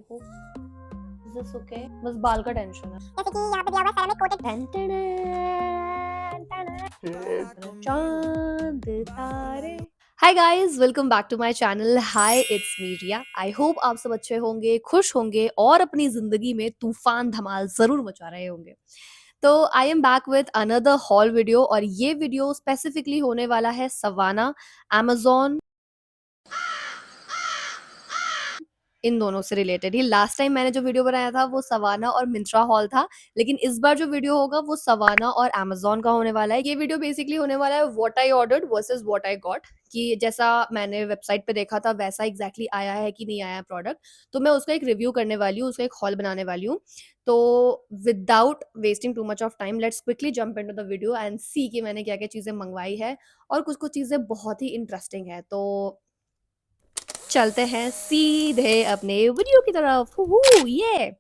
Hope is this okay. बस बाल का टेंशन है। जैसे कि यहाँ पे दिया हुआ सेरामिक कोटेड चांद तारे। Hi guys, welcome back to my channel. Hi, it's me Riya. I hope आप सब अच्छे होंगे, खुश होंगे और अपनी जिंदगी में तूफान धमाल जरूर मचा रहे होंगे। तो I am back with another hall video और ये वीडियो स्पेसिफिकली होने वाला है सवाना, Amazon, इन दोनों से रिलेटेड ही। लास्ट टाइम मैंने जो वीडियो बनाया था वो सवाना और मिंत्रा हॉल था, लेकिन इस बार जो वीडियो होगा वो सवाना और Amazon का होने वाला है। ये वीडियो बेसिकली होने वाला है what I ordered versus what I got, कि जैसा मैंने वेबसाइट पे देखा था वैसा एग्जैक्टली आया है कि नहीं आया प्रोडक्ट। तो मैं उसका एक रिव्यू करने वाली हूँ, उसका एक हॉल बनाने वाली हूँ। तो without wasting too much of time, let's quickly jump into the video and see कि मैंने क्या क्या चीजें मंगवाई है, और कुछ कुछ चीजें बहुत ही इंटरेस्टिंग है। तो चलते हैं सीधे अपने वीडियो की तरफ। ये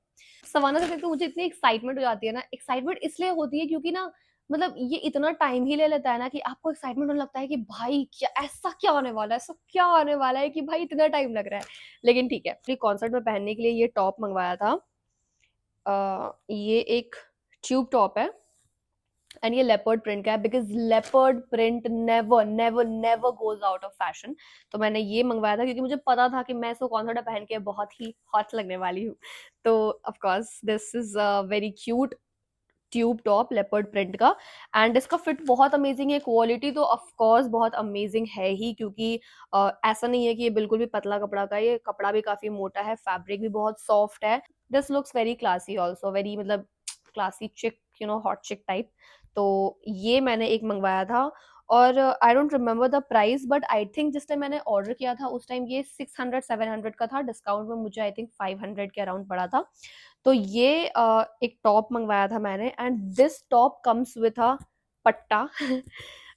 सवाना से देखते मुझे इतनी एक्साइटमेंट हो जाती है ना। एक्साइटमेंट इसलिए होती है क्योंकि ना, मतलब ये इतना टाइम ही ले लेता है ना कि आपको एक्साइटमेंट होने लगता है कि भाई क्या ऐसा क्या होने वाला है, ऐसा क्या आने वाला है कि भाई इतना टाइम लग रहा है। लेकिन ठीक है, फ्री कॉन्सर्ट में पहनने के लिए ये टॉप मंगवाया था। ये एक ट्यूब टॉप है एंड ये लेपर्ड प्रिंट का है, because leopard print never never never goes out of fashion. तो मैंने ये मंगवाया था क्योंकि मुझे पता था कि मैं इसको कॉन्सर्ट में पहन के बहुत ही हॉट लगने वाली हूँ। तो of course this is very cute tube top leopard print का, एंड इसका फिट बहुत अमेजिंग है। क्वालिटी तो ऑफ कोर्स बहुत अमेजिंग है ही, क्योंकि ऐसा नहीं है कि ये बिल्कुल भी पतला कपड़ा का, ये कपड़ा भी काफी मोटा है, फैब्रिक भी बहुत सॉफ्ट है। This looks very classy also, very मतलब क्लासी चिक, हॉट चिक टाइप। तो ये मैंने एक मंगवाया था, और I don't remember the price, but I think जिस टाइम मैंने ऑर्डर किया था उस टाइम ये 600-700 का था। डिस्काउंट में मुझे आई थिंक 500 के अराउंड पड़ा था। तो ये एक टॉप मंगवाया था मैंने, and this top comes with a पट्टा।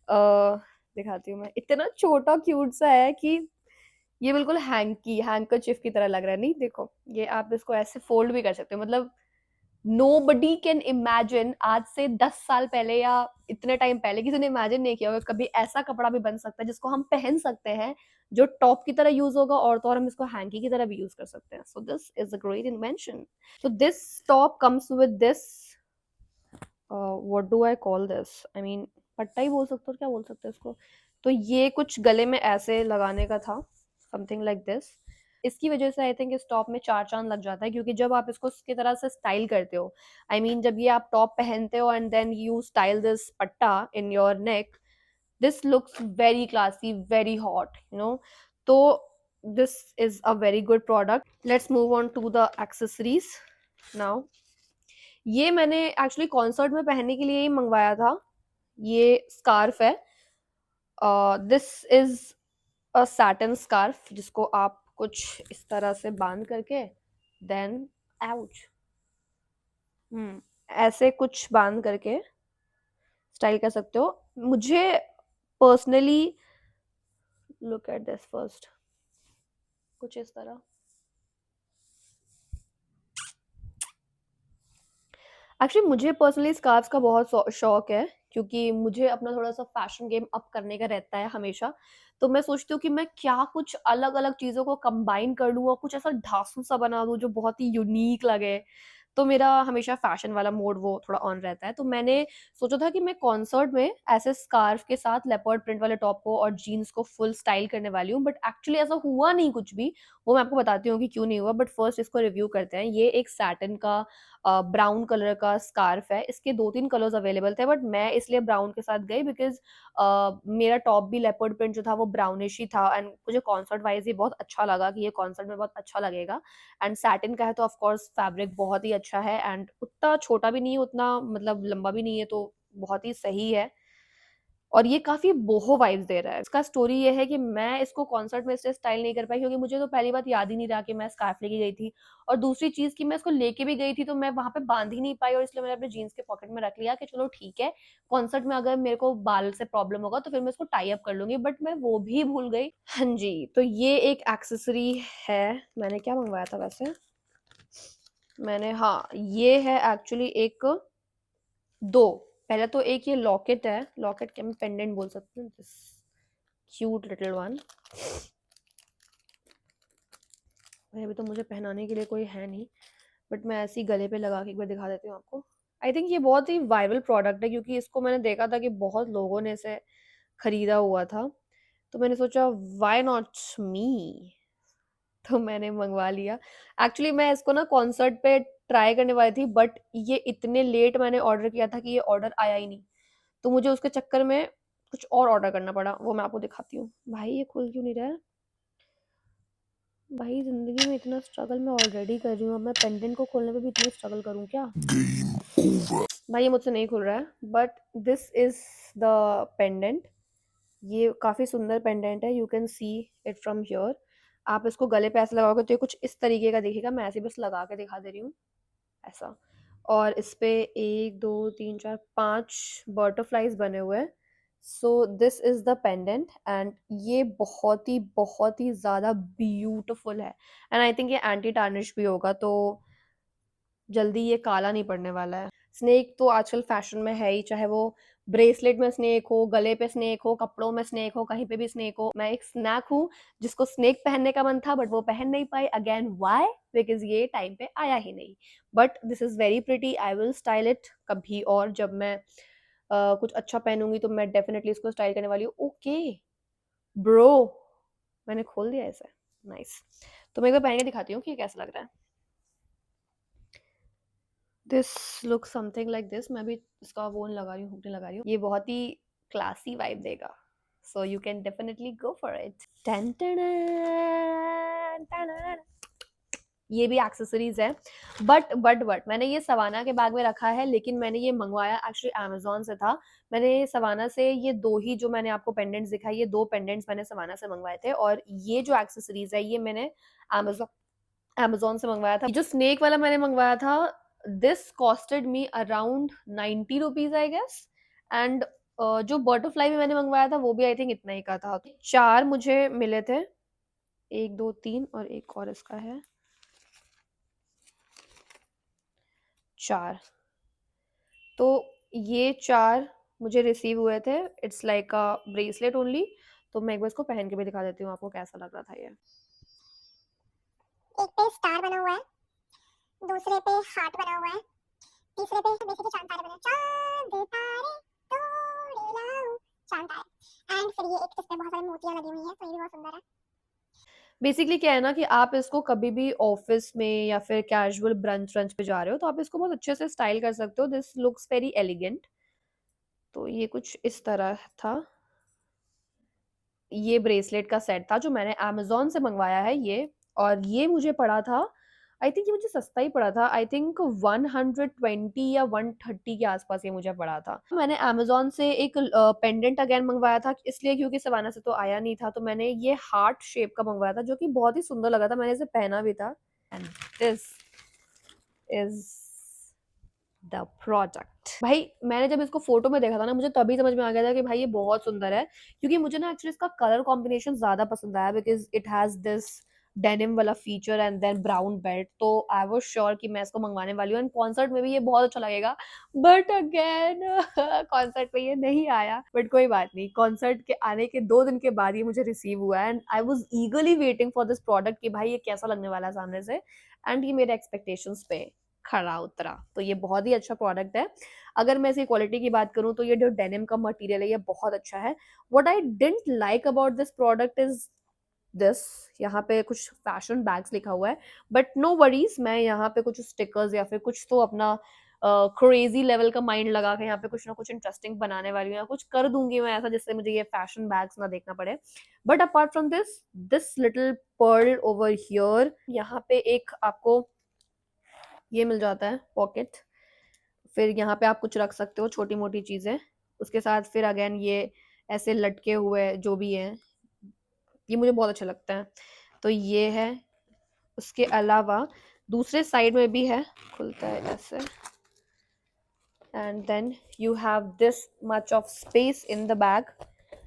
दिखाती हूँ मैं, इतना छोटा क्यूट सा है कि ये बिल्कुल हैंकरचिफ की तरह लग रहा है। नहीं देखो, ये आप इसको ऐसे फोल्ड भी कर सकते हो। मतलब नोबडी कैन इमेजिन, आज से 10 साल पहले या इतने टाइम पहले किसी ने इमेजिन नहीं किया होगा कभी ऐसा कपड़ा भी बन सकता है जिसको हम पहन सकते हैं, जो टॉप की तरह यूज होगा, और हम इसको हैंकी की तरह भी यूज कर सकते हैं। So this is a great invention. So this top comes with this, what do I call this? I mean, पट्टा ही बोल सकते हो, क्या बोल सकते हैं इसको। तो ये कुछ गले में ऐसे लगाने का था, समथिंग लाइक दिस। इसकी वजह से आई थिंक इस टॉप में चार चांद लग जाता है, क्योंकि जब आप इसको इसकी तरह से स्टाइल करते हो, आई मीन जब ये आप टॉप पहनते हो and then you style this पट्टा in your neck, this looks very classy, very hot, तो this is a very good product. Let's move on to the accessories now. ये मैंने एक्चुअली कॉन्सर्ट में पहनने के लिए ही मंगवाया था। ये स्कार्फ है, this is a satin scarf, जिसको आप कुछ इस तरह से बांध करके देन आउच ऐसे कुछ बांध करके स्टाइल कर सकते हो। मुझे personally, look at this first, कुछ इस तरह। एक्चुअली मुझे पर्सनली स्कार्फ्स का बहुत शौक है, क्योंकि मुझे अपना थोड़ा सा फैशन गेम अप करने का रहता है हमेशा। तो मैं सोचती हूँ कि मैं क्या कुछ अलग अलग चीजों को कंबाइन कर लूँ और कुछ ऐसा ढांसू सा बना दूँ जो बहुत ही यूनिक लगे। तो मेरा हमेशा फैशन वाला मोड वो थोड़ा ऑन रहता है। तो मैंने सोचा था कि मैं कॉन्सर्ट में ऐसे स्कार्फ के साथ लेपर्ड प्रिंट वाले टॉप को और जीन्स को फुल स्टाइल करने वाली हूँ, बट एक्चुअली ऐसा हुआ नहीं कुछ भी। वो मैं आपको बताती हूँ कि क्यों नहीं हुआ, बट फर्स्ट इसको रिव्यू करते हैं। ये एक सैटिन का ब्राउन कलर का स्कार्फ है। इसके 2-3 कलर्स अवेलेबल थे, बट मैं इसलिए ब्राउन के साथ गई बिकॉज मेरा टॉप भी लेपर्ड प्रिंट जो था वो ब्राउनिश ही था, एंड मुझे कॉन्सर्ट वाइज ही बहुत अच्छा लगा कि ये कॉन्सर्ट में बहुत अच्छा लगेगा। एंड सैटिन का है तो ऑफकोर्स फैब्रिक बहुत ही अच्छा है, एंड उतना छोटा भी नहीं है, उतना मतलब लंबा भी नहीं है, तो बहुत ही सही है। और ये काफ़ी बोहो वाइब्स दे रहा है। इसका स्टोरी ये है कि मैं इसको कॉन्सर्ट में इसलिए स्टाइल नहीं कर पाई क्योंकि मुझे तो पहली बात याद ही नहीं रहा कि मैं स्कार्फ लेके गई थी, और दूसरी चीज़ कि मैं इसको लेके भी गई थी तो मैं वहाँ पे बांध ही नहीं पाई, और इसलिए मैंने अपने जीन्स के पॉकेट में रख लिया कि चलो ठीक है, कॉन्सर्ट में अगर मेरे को बाल से प्रॉब्लम होगा तो फिर मैं इसको टाई अप कर लूँगी, बट मैं वो भी भूल गई। हाँ जी, तो ये एक एक्सेसरी है। मैंने क्या मंगवाया था वैसे? मैंने, हाँ, ये है एक्चुअली एक, 2। पहले तो एक ये लॉकेट है, लॉकेट क्या मैं पेंडेंट बोल सकती हूँ, दिस क्यूट लिटिल वन। अभी तो मुझे पहनाने के लिए कोई है नहीं, बट मैं ऐसे ही गले पे लगा के एक बार दिखा देती हूँ आपको। आई थिंक ये बहुत ही वायरल प्रोडक्ट है क्योंकि इसको मैंने देखा था कि बहुत लोगों ने इसे खरीदा हुआ था, तो मैंने सोचा व्हाई नॉट मी, तो मैंने मंगवा लिया। एक्चुअली मैं इसको ना कॉन्सर्ट पे ट्राई करने वाली थी, बट ये इतने लेट मैंने ऑर्डर किया था कि ये ऑर्डर आया ही नहीं, तो मुझे उसके चक्कर में कुछ और ऑर्डर करना पड़ा, वो मैं आपको दिखाती हूँ। भाई ये खुल क्यों नहीं रहा है? भाई जिंदगी में इतना स्ट्रगल मैं ऑलरेडी कर रही हूँ, अब मैं पेंडेंट को खोलने पे भी इतना स्ट्रगल करूँ क्या? भाई ये मुझसे नहीं खुल रहा है, but this is the pendant. ये काफी सुंदर पेंडेंट है, you can see it from here. आप इसको गले पे ऐसे लगाओगे तो ये कुछ इस तरीके का दिखेगा, मैं ऐसे बस लगा के दिखा दे रही हूँ ऐसा। और इस पे 1 2 3 4 5 बटरफ्लाइज बने हुए हैं। So this is the pendant and ये बहुत ही ज्यादा ब्यूटीफुल है, एंड आई थिंक ये एंटी टार्निश भी होगा, तो जल्दी ये काला नहीं पड़ने वाला है। स्नेक तो आजकल फैशन में है ही, चाहे वो ब्रेसलेट में स्नेक हो, गले पे स्नेक हो, कपड़ों में स्नेक हो, कहीं पे भी स्नेक हो। मैं एक स्नैक हूँ जिसको स्नेक पहनने का मन था बट वो पहन नहीं पाई। Again why? बिकॉज ये टाइम पे आया ही नहीं। But this is very pretty, I will style it कभी और जब मैं कुछ अच्छा पहनूंगी तो मैं डेफिनेटली इसको स्टाइल करने वाली हूँ। ओके ब्रो, मैंने खोल दिया इसे। नाइस। तो मैं एक बार पहन के दिखाती हूँ कि ये कैसा लग रहा है। This look something like this. मैं भी इसका वो लगा रही हूँ, हुक नहीं लगा रही हूँ। ये बहुत ही क्लासी वाइब देगा, so you can definitely go for it. ये भी एक्सेसरीज है, बट मैंने ये सवाना के बैग में रखा है, लेकिन मैंने ये मंगवाया एक्चुअली अमेजोन से था। मैंने सवाना से ये दो ही जो मैंने आपको पेंडेंट्स दिखाई, ये 2 पेंडेंट्स मैंने सवाना से मंगवाए थे, और ये जो एक्सेसरीज है ये मैंने अमेजोन अमेजोन से मंगवाया था। जो स्नेक वाला मैंने मंगवाया था, this costed me around 90 rupees I guess. And जो बटरफ्लाई भी मैंने मंगवाया था वो भी आई थिंक इतना ही का था। 4 मुझे मिले थे, 1 2 3 और एक और इसका है 4। तो ये 4 मुझे रिसीव हुए थे। It's like a bracelet only. तो मैं एक बार इसको पहन के भी दिखा देती हूँ आपको कैसा लग रहा था ये। एक पे स्टार बना हुआ है, दूसरे पे हार्ट बना हुआ है, तीसरे पे बेसिकली चांद तारे बने, चांद तारे तोड़े लाओ, चांद तारे। एंड फिर ये एक इसमें बहुत सारी मोतियां लगी हुई है, तो ये भी बहुत सुंदर है। बेसिकली क्या है ना कि आप इसको कभी भी ऑफिस में या फिर कैजुअल ब्रंच व्रंच पे जा रहे हो तो आप इसको बहुत अच्छे से स्टाइल कर सकते हो। This looks very elegant. तो ये कुछ इस तरह था। ये ब्रेसलेट का सेट था जो मैंने अमेजोन से मंगवाया है ये, और ये मुझे पड़ा था, आई थिंक ये मुझे सस्ता ही पड़ा था। आई थिंक 120 या 130 के आसपास ये मुझे पड़ा था। मैंने अमेजोन से एक पेंडेंट अगेन मंगवाया था, इसलिए क्योंकि सवाना से तो आया नहीं था, तो मैंने ये हार्ट शेप का मंगवाया था जो कि बहुत ही सुंदर लगा था। मैंने इसे पहना भी था। And this is the product. भाई मैंने जब इसको फोटो में देखा था ना, मुझे तभी समझ में आ गया था कि भाई ये बहुत सुंदर है, क्योंकि मुझे ना एक्चुअली इसका कलर कॉम्बिनेशन ज्यादा पसंद आया, because it has this denim वाला feature and then brown belt. तो आई वाज श्योर कि मैं इसको मंगवाने वाली हूँ, एंड कॉन्सर्ट में भी ये बहुत अच्छा लगेगा। बट अगेन कॉन्सर्ट में ये नहीं आया, बट कोई बात नहीं। कॉन्सर्ट के आने के 2 दिन के बाद ये मुझे रिसीव हुआ, and I was ईगरली waiting for this product कि भाई ये कैसा लगने वाला है सामने से, एंड ये मेरे एक्सपेक्टेशंस पे खरा उतरा। तो ये बहुत ही अच्छा प्रोडक्ट है। अगर मैं इसकी क्वालिटी की बात करूं तो ये जो डेनिम का मटेरियल है ये बहुत अच्छा है। What I didn't like about this product is this, यहाँ पे कुछ फैशन बैग्स लिखा हुआ है, बट नो वरीज, मैं यहाँ पे कुछ स्टिकर्स या फिर कुछ तो अपना क्रेजी लेवल का माइंड लगा के यहाँ पे कुछ ना कुछ इंटरेस्टिंग बनाने वाली हूँ, या कुछ कर दूंगी मैं ऐसा जिससे मुझे ये फैशन बैग्स ना देखना पड़े। But apart from this, this little pearl over here, यहाँ पे एक आपको ये मिल जाता है पॉकेट। फिर यहाँ पे आप कुछ रख सकते हो छोटी मोटी चीजें। उसके साथ फिर अगेन ये ऐसे लटके हुए जो भी हैं, ये मुझे बहुत अच्छा लगता है। तो ये है। उसके अलावा दूसरे साइड में भी है, खुलता है ऐसे, and then you have this much of space in the bag,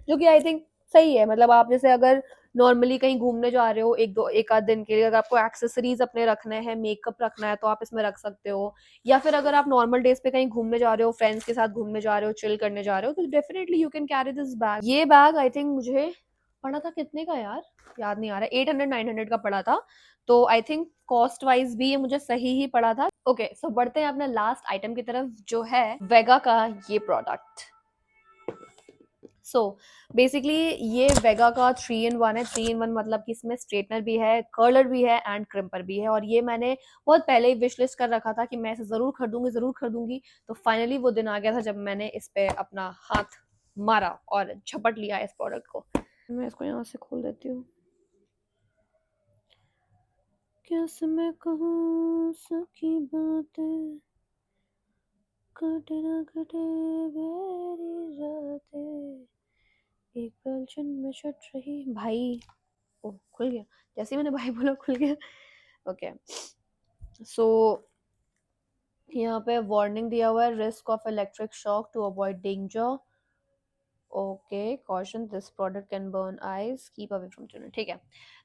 जो कि आई थिंक सही है। मतलब आप जैसे अगर नॉर्मली कहीं घूमने जा रहे हो एक आध दिन के लिए, अगर आपको एक्सेसरीज अपने रखने हैं, मेकअप रखना है, तो आप इसमें रख सकते हो। या फिर अगर आप नॉर्मल डेज पे कहीं घूमने जा रहे हो, फ्रेंड्स के साथ घूमने जा रहे हो, चिल करने जा रहे हो, तो definitely you can carry this bag. ये बैग आई थिंक मुझे पड़ा था कितने का यार, याद नहीं आ रहा, 800-900 का पड़ा था। तो आई थिंक कॉस्ट वाइज भी ये मुझे सही ही पड़ा था। ओके, सो बढ़ते हैं अपने लास्ट आइटम की तरफ, जो है वेगा का ये प्रोडक्ट। सो बेसिकली ये वेगा का 3 in 1 है। 3 in 1 मतलब कि इसमें स्ट्रेटनर भी है, कर्लर भी है एंड क्रिम्पर भी है। और ये मैंने बहुत पहले ही विश लिस्ट कर रखा था कि मैं इसे ज़रूर खरीदूंगी, ज़रूर खरीदूंगी। तो फाइनली वो दिन आ गया था जब मैंने इस पे अपना हाथ मारा और झपट लिया इस प्रोडक्ट को। मैं इसको यहाँ से खोल देती हूँ। कैसे मैं कहूँ सकी बातें, कटे ना कटे मेरी रातें, एक पलछन में छट रही भाई। ओह, खुल गया। जैसे ही मैंने भाई बोला खुल गया। ओके, सो यहाँ पे वार्निंग दिया हुआ है, risk of electric shock to avoid danger. Okay, caution this product can burn eyes, keep away from children. ठीक है,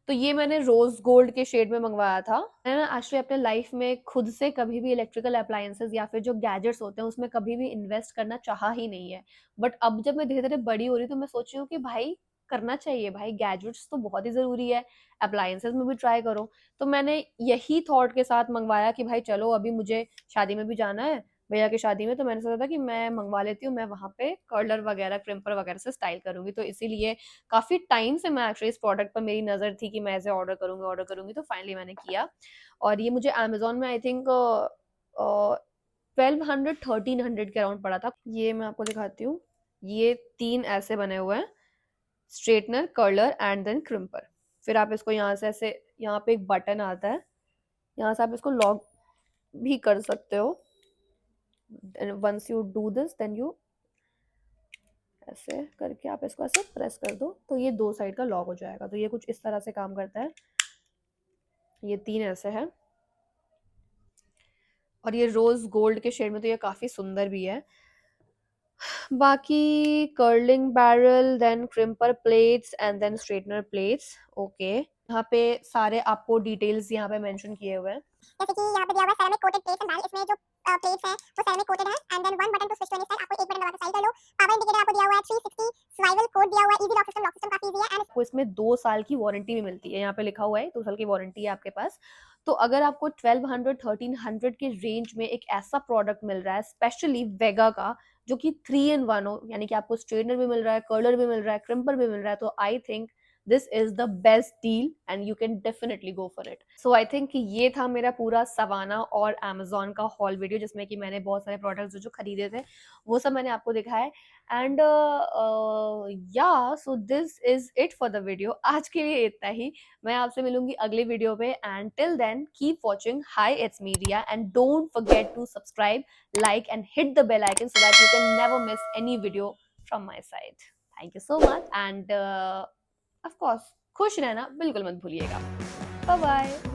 तो ये मैंने रोज गोल्ड के शेड में मंगवाया था। मैंने ना एक्चुअली अपने लाइफ में खुद से कभी भी इलेक्ट्रिकल अप्लायंसेस या फिर जो गैजेट्स होते हैं उसमें कभी भी इन्वेस्ट करना चाहा ही नहीं है। बट अब जब मैं धीरे धीरे बड़ी हो रही हूँ तो मैं सोच रही हूँ कि भाई करना चाहिए भाई, गैजेट्स तो बहुत ही जरूरी है, अप्लायंसेस में भी ट्राई करो। तो मैंने यही थॉट के साथ मंगवाया कि भाई चलो अभी मुझे शादी में भी जाना है, भैया की शादी में, तो मैंने सोचा था कि मैं मंगवा लेती हूँ, मैं वहाँ पे कर्लर वगैरह क्रिम्पर वगैरह से स्टाइल करूंगी। तो इसीलिए काफी टाइम से मैं एक्चुअली इस प्रोडक्ट पर मेरी नजर थी कि मैं इसे ऑर्डर करूंगी, तो फाइनली मैंने किया। और ये मुझे अमेजोन में आई थिंक 1200-1300 के अराउंड पड़ा था। ये मैं आपको दिखाती हूँ, ये 3 ऐसे बने हुए हैं, straightener, curler and then crimper. फिर आप इसको यहाँ से ऐसे, यहाँ पे एक बटन आता है, यहाँ से आप इसको लॉक भी कर सकते हो। Once you do this then you ऐसे करके आप इसको ऐसे प्रेस कर दो तो ये 2 साइड का लॉक हो जाएगा। तो ये कुछ इस तरह से काम करता है। ये 3 ऐसे है और ये रोज गोल्ड के शेड में, तो ये काफी सुंदर भी है। बाकी curling barrel, then crimper plates and then straightener plates. Okay, यहाँ पे सारे आपको डिटेल्स यहाँ पे मेंशन किए हुए हैं। जैसे कि यहाँ पे दिया हुआ है ceramic coated plates and barrel. इसमें जो प्लेट्स हैं वो सेरेमिक कोटेड है and then one button to switch to any side. आपको एक बटन दबा के स्टाइल कर लो। पावर इंडिकेटर आपको दिया हुआ है 360, सर्वाइवल कोड दिया हुआ है, इजी लॉक सिस्टम काफी इजी है एंड आपको इसमें 2 साल की वारंटी भी मिलती है। यहाँ पे लिखा हुआ है 2 साल की वारंटी है आपके पास। तो अगर आपको 1200-1300 के रेंज में एक ऐसा प्रोडक्ट मिल रहा है, स्पेशली वेगा का, जो कि 3 in 1 हो, यानी कि आपको स्ट्रेटनर भी मिल रहा है, कर्लर भी मिल रहा है, क्रिम्पर भी मिल रहा है, तो I think this is the best deal and you can definitely go for it. So I think ये था मेरा पूरा सवाना और अमेजोन का हॉल वीडियो, जिसमें कि मैंने बहुत सारे प्रोडक्ट्स जो जो खरीदे थे वो सब मैंने आपको दिखाया। एंड या so this is it for the video. आज के लिए इतना ही। मैं आपसे मिलूंगी अगले वीडियो पे and till then keep watching hi it's media and don't forget to subscribe, like and hit the bell icon so that you can never miss any video from my side. Thank you so much and of course खुश रहना बिल्कुल मत भूलिएगा। Bye bye.